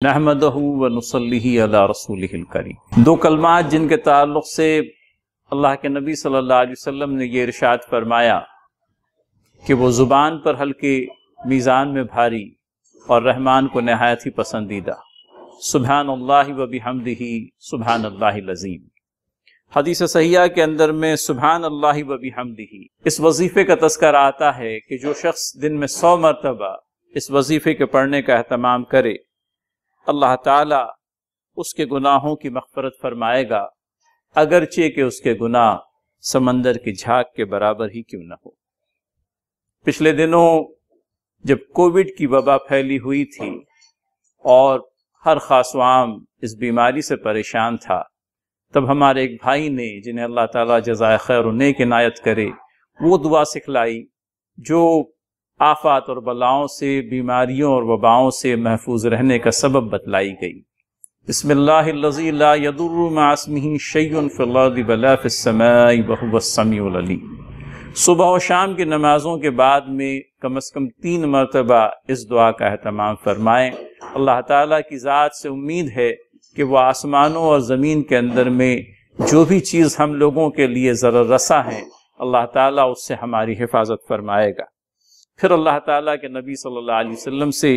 نحمدہ و نصلی علی رسولہ الکریم۔ دو کلمات جن کے تعلق سے اللہ کے نبی صلی اللہ علیہ وسلم نے یہ ارشاد فرمایا کہ وہ زبان پر ہلکے، میزان میں بھاری اور رحمان کو نہایت ہی پسندیدہ، سبحان اللہ و بحمدہ سبحان اللہ العظیم۔ حدیث صحیحہ کے اندر میں سبحان اللہ و بحمدہ اس وظیفے کا تذکرہ آتا ہے کہ جو شخص دن میں 100 مرتبہ اس وظیفے کے پڑھنے کا اہتمام کرے، اللہ تعالیٰ اس کے گناہوں کی مغفرت فرمائے گا، اگرچہ کہ اس کے گناہ سمندر کی جھاگ کے برابر ہی کیوں نہ ہو۔ پچھلے دنوں جب کووڈ کی وبا پھیلی ہوئی تھی اور ہر خاص و عام اس بیماری سے پریشان تھا، تب ہمارے ایک بھائی نے، جنہیں اللہ تعالیٰ جزائے خیر و نیک عنایت کرے، وہ دعا سکھلائی جو آفات اور بلاؤں سے، بیماریوں اور وباؤں سے محفوظ رہنے کا سبب بتلائی گئی۔ بسم اللہ الذی لا یضر مع اسمہ شیء فی الارض ولا فی السماء وہو السمیع العلیم۔ صبح و شام کی نمازوں کے بعد میں کم از کم 3 مرتبہ اس دعا کا اہتمام فرمائیں۔ اللہ تعالیٰ کی ذات سے امید ہے کہ وہ آسمانوں اور زمین کے اندر میں جو بھی چیز ہم لوگوں کے لیے ضرر رساں ہیں، اللہ تعالیٰ اس سے ہماری حفاظت فرمائے گا۔ پھر اللہ تعالیٰ کے نبی صلی اللہ علیہ وسلم سے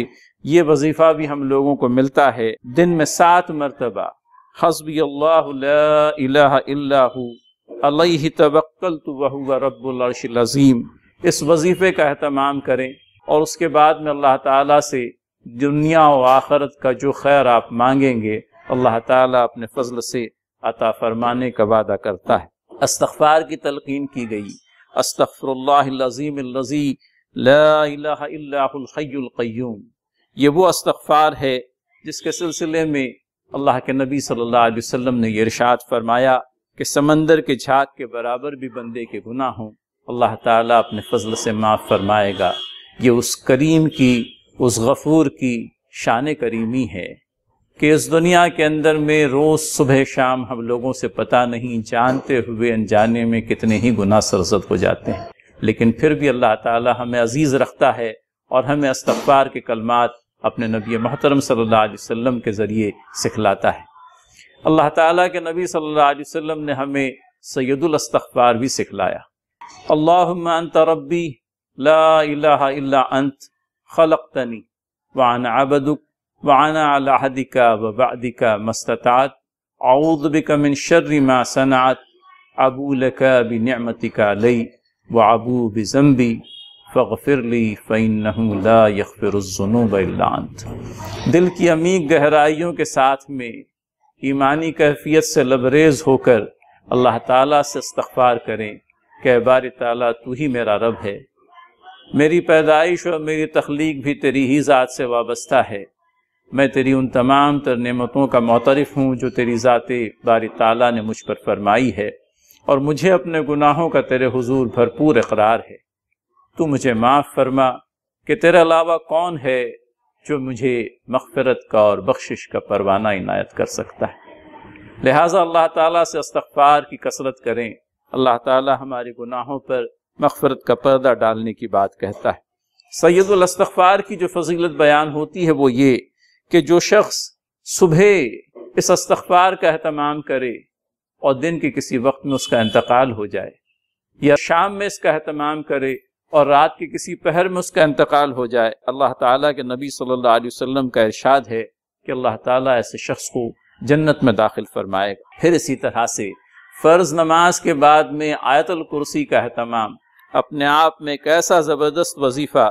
یہ وظیفہ بھی ہم لوگوں کو ملتا ہے، دن میں 7 مرتبہ حسبی اللہ لا الہ الا ہو علیہ توکلت وہو رب العرش العظیم، اس وظیفے کا اہتمام کریں اور اس کے بعد میں اللہ تعالیٰ سے دنیا و آخرت کا جو خیر آپ مانگیں گے، اللہ تعالیٰ اپنے فضل سے عطا فرمانے کا وعدہ کرتا ہے۔ استغفار کی تلقین کی گئی، استغفر اللہ العظیم الذی لا الہ الا هو الحی القیوم۔ یہ وہ استغفار ہے جس کے سلسلے میں اللہ کے نبی صلی اللہ علیہ وسلم نے یہ ارشاد فرمایا کہ سمندر کے جھاگ کے برابر بھی بندے کے گناہ ہوں، اللہ تعالیٰ اپنے فضل سے معاف فرمائے گا۔ یہ اس کریم کی، اس غفور کی شان کریمی ہے کہ اس دنیا کے اندر میں روز صبح شام ہم لوگوں سے پتہ نہیں جانتے ہوئے انجانے میں کتنے ہی گناہ سرزد ہو جاتے ہیں، لیکن پھر بھی اللہ تعالیٰ ہمیں عزیز رکھتا ہے اور ہمیں استغفار کے کلمات اپنے نبی محترم صلی اللہ علیہ وسلم کے ذریعے سکھلاتا ہے۔ اللہ تعالیٰ کے نبی صلی اللہ علیہ وسلم نے ہمیں سید الاستغفار بھی سکھلایا۔ اللہم انت ربی لا الہ الا انت خلقتنی وانا عبدک وانا علی عہدک ووعدک ما استطعت اعوذ بک من شر ما صنعت ابو لک بنعمتک علی وابو بذنبی فاغفر لی فإنہ لا یغفر الذنوب الا انت۔ دل کی عمیق گہرائیوں کے ساتھ میں ایمانی کیفیت سے لبریز ہو کر اللہ تعالیٰ سے استغفار کریں کہ باری تعالیٰ تو ہی میرا رب ہے، میری پیدائش اور میری تخلیق بھی تیری ہی ذات سے وابستہ ہے، میں تیری ان تمام تر نعمتوں کا معترف ہوں جو تیری ذات باری تعالیٰ نے مجھ پر فرمائی ہے، اور مجھے اپنے گناہوں کا تیرے حضور بھرپور اقرار ہے۔ تو مجھے معاف فرما کہ تیرے علاوہ کون ہے جو مجھے مغفرت کا اور بخشش کا پروانہ عنایت کر سکتا ہے۔ لہٰذا اللہ تعالیٰ سے استغفار کی کثرت کریں۔ اللہ تعالیٰ ہمارے گناہوں پر مغفرت کا پردہ ڈالنے کی بات کہتا ہے۔ سید الاستغفار کی جو فضیلت بیان ہوتی ہے وہ یہ کہ جو شخص صبح اس استغفار کا اہتمام کرے اور دن کے کسی وقت میں اس کا انتقال ہو جائے، یا شام میں اس کا اہتمام کرے اور رات کے کسی پہر میں اس کا انتقال ہو جائے، اللہ تعالیٰ کے نبی صلی اللہ علیہ وسلم کا ارشاد ہے کہ اللہ تعالیٰ ایسے شخص کو جنت میں داخل فرمائے گا۔ پھر اسی طرح سے فرض نماز کے بعد میں آیت الکرسی کا اہتمام اپنے آپ میں ایک ایسا زبردست وظیفہ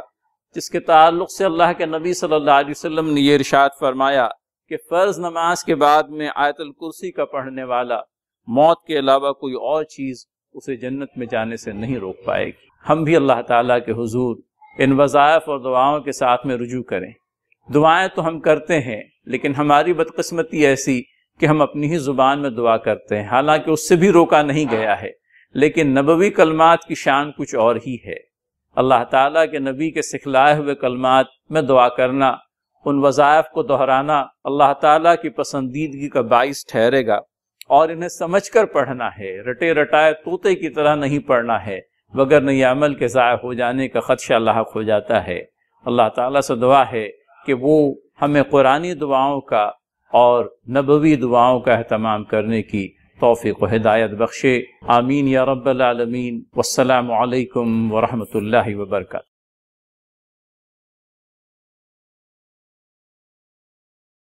جس کے تعلق سے اللہ کے نبی صلی اللہ علیہ وسلم نے یہ ارشاد فرمایا کہ فرض نماز کے بعد میں آیت الکرسی کا پڑھنے والا موت کے علاوہ کوئی اور چیز اسے جنت میں جانے سے نہیں روک پائے گی۔ ہم بھی اللہ تعالیٰ کے حضور ان وظائف اور دعاؤں کے ساتھ میں رجوع کریں۔ دعائیں تو ہم کرتے ہیں، لیکن ہماری بدقسمتی ایسی کہ ہم اپنی ہی زبان میں دعا کرتے ہیں، حالانکہ اس سے بھی روکا نہیں گیا ہے، لیکن نبوی کلمات کی شان کچھ اور ہی ہے۔ اللہ تعالیٰ کے نبی کے سکھلائے ہوئے کلمات میں دعا کرنا، ان وظائف کو دہرانا اللہ تعالیٰ کی پسندیدگی کا باعث ٹھہرے گا، اور انہیں سمجھ کر پڑھنا ہے، رٹے رٹائے طوطے کی طرح نہیں پڑھنا ہے، وگرنہ یہ عمل کے ضائع ہو جانے کا خدشہ لاحق ہو جاتا ہے۔ اللہ تعالیٰ سے دعا ہے کہ وہ ہمیں قرآنی دعاؤں کا اور نبوی دعاؤں کا اہتمام کرنے کی توفیق و ہدایت بخشے۔ آمین یا رب العالمین۔ والسلام علیکم ورحمۃ اللہ وبرکاتہ۔